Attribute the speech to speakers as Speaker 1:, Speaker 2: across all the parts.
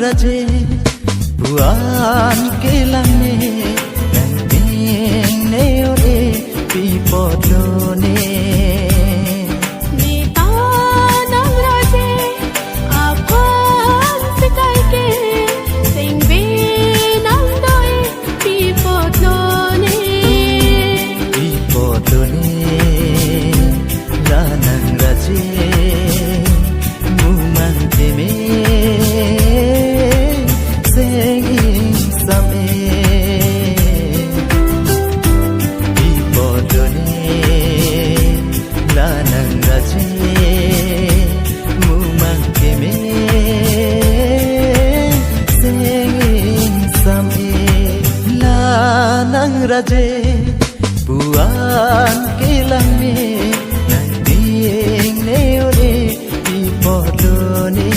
Speaker 1: raje buan kelame nang ne ore pipodone
Speaker 2: ni tanang raje apan sikai ke singbe nang doi pipodone
Speaker 1: lanang raje mumante me raje buan kilang me nanding ne ore ipodone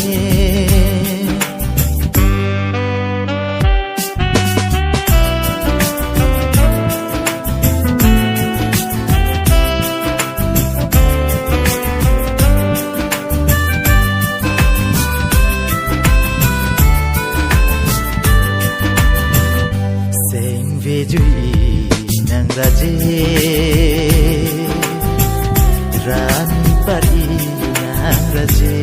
Speaker 1: sing vejui nang raje ran pari nang raje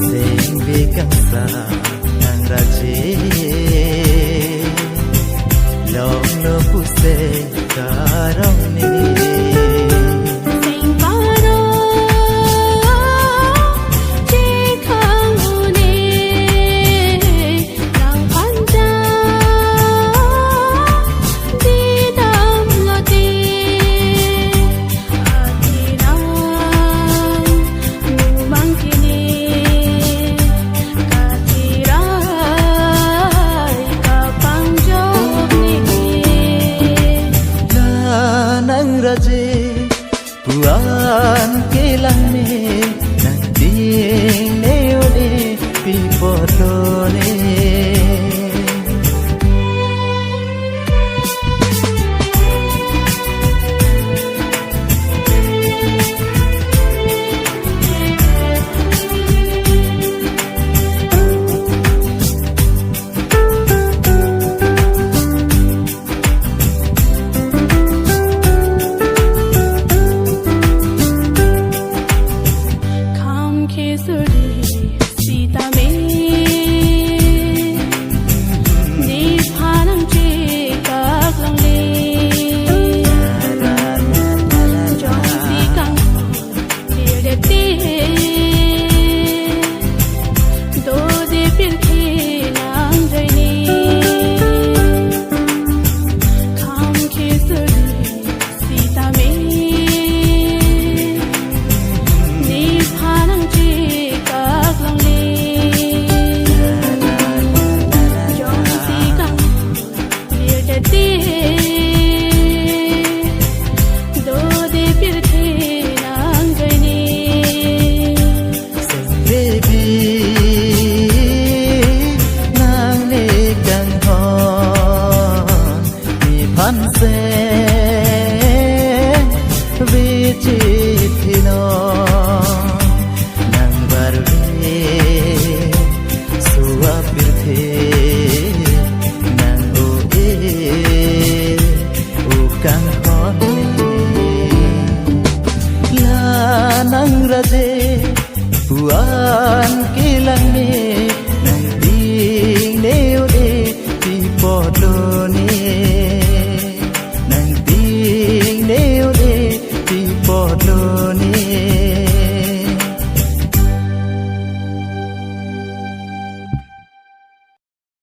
Speaker 1: sing bekangsa nang raje long lo puse karong ni raje buan kilang me nanding ne ore pipodone se vichit hino